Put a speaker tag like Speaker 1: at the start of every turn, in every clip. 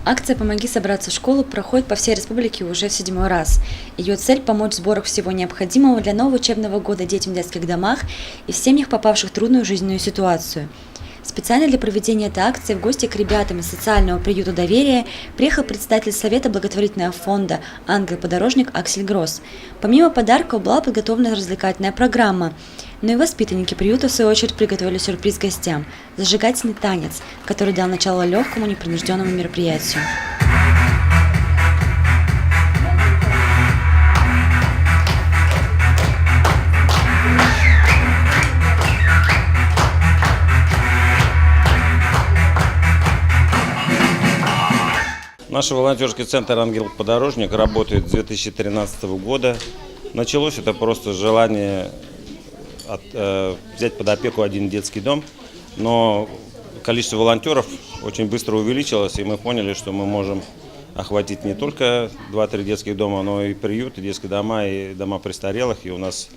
Speaker 1: Акция «Помоги собраться в школу» проходит по всей республике уже в 7-й раз. Ее цель – помочь в сборах всего необходимого для нового учебного года детям в детских домах и в семьях, попавших в трудную жизненную ситуацию. Специально для проведения этой акции в гости к ребятам из социального приюта «Доверие» приехал представитель Совета благотворительного фонда «Ангел-подорожник» Аксель Гросс. Помимо подарков была подготовлена развлекательная программа. Но и воспитанники приюта, в свою очередь, приготовили сюрприз гостям – зажигательный танец, который дал начало легкому, непринужденному мероприятию.
Speaker 2: Наш волонтерский центр «Ангел-подорожник» работает с 2013 года. Началось это просто желание взять под опеку один детский дом, но количество волонтеров очень быстро увеличилось, и мы поняли, что мы можем охватить не только 2-3 детских дома, но и приюты, детские дома и дома престарелых. И у нас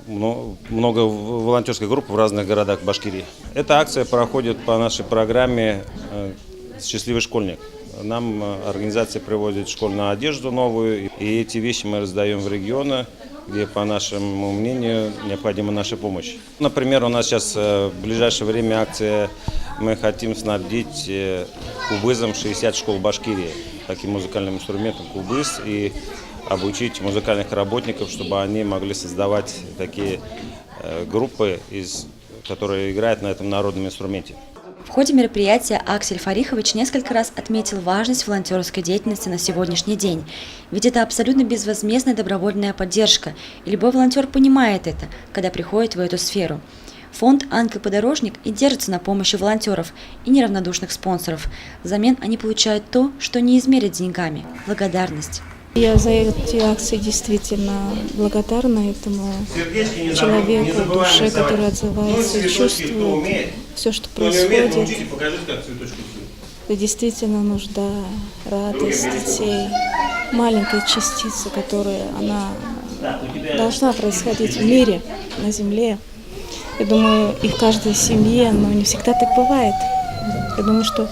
Speaker 2: много волонтерских групп в разных городах Башкирии. Эта акция проходит по нашей программе «Счастливый школьник». Нам организация привозит школьную одежду новую, и эти вещи мы раздаем в регионы, где, по нашему мнению, необходима наша помощь. Например, у нас сейчас в ближайшее время акция, мы хотим снабдить кубызом 60 школ Башкирии, таким музыкальным инструментом кубыз, и обучить музыкальных работников, чтобы они могли создавать такие группы, которые играют на этом народном инструменте.
Speaker 1: В ходе мероприятия Аксель Фарихович несколько раз отметил важность волонтерской деятельности на сегодняшний день. Ведь это абсолютно безвозмездная добровольная поддержка, и любой волонтер понимает это, когда приходит в эту сферу. Фонд «Ангел-подорожник» и держится на помощи волонтеров и неравнодушных спонсоров. Взамен они получают то, что не измерят деньгами – благодарность.
Speaker 3: Я за эти акции действительно благодарна этому человеку, душе, который отзывается, чувствует все, что происходит. Это действительно нужда, радость детей, маленькая частица, которая она должна происходить в мире, на земле. Я думаю, и в каждой семье, но не всегда так бывает. Я думаю, что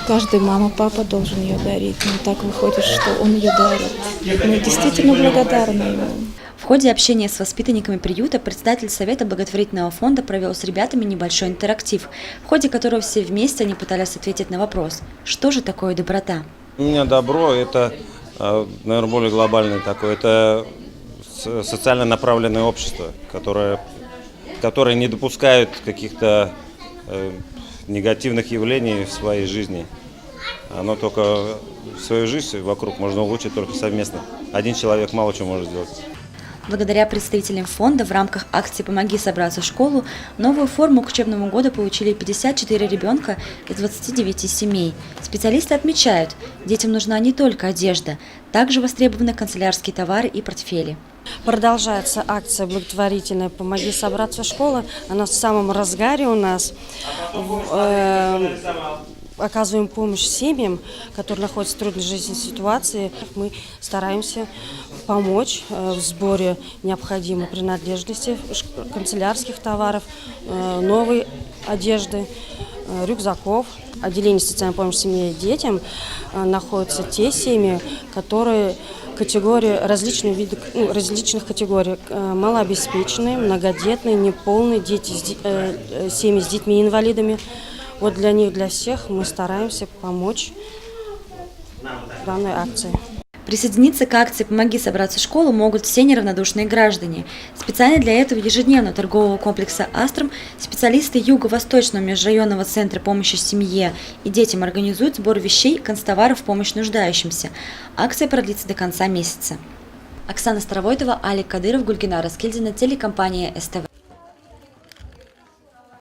Speaker 3: каждая мама, папа должен ее дарить, но так выходит, что он ее дарит. Мы действительно благодарны ему.
Speaker 1: В ходе общения с воспитанниками приюта председатель Совета благотворительного фонда провел с ребятами небольшой интерактив, в ходе которого все вместе они пытались ответить на вопрос: что же такое доброта?
Speaker 2: У меня добро – это, наверное, более глобальное такое. Это социально направленное общество, которое не допускает каких-то негативных явлений в своей жизни. Оно только свою жизнь вокруг можно улучшить только совместно. Один человек мало чего может сделать.
Speaker 1: Благодаря представителям фонда в рамках акции «Помоги собраться в школу» новую форму к учебному году получили 54 ребенка из 29 семей. Специалисты отмечают, детям нужна не только одежда, также востребованы канцелярские товары и портфели.
Speaker 4: Продолжается акция благотворительная «Помоги собраться в школу». Она в самом разгаре у нас. Оказываем помощь семьям, которые находятся в трудной жизненной ситуации. Мы стараемся помочь в сборе необходимой принадлежности, канцелярских товаров, новой одежды, рюкзаков. Отделение социальной помощи семье и детям находятся те семьи, которые различных категорий: малообеспеченные, многодетные, неполные, семьи с детьми-инвалидами. Вот для них, для всех мы стараемся помочь в данной акции.
Speaker 1: Присоединиться к акции «Помоги собраться в школу» могут все неравнодушные граждане. Специально для этого ежедневно торгового комплекса «Аструм» специалисты Юго-Восточного межрайонного центра помощи семье и детям организуют сбор вещей и канцтоваров в помощь нуждающимся. Акция продлится до конца месяца. Оксана Старовойтова, Алик Кадыров, Гульгина Раскильдина, телекомпания СТВ.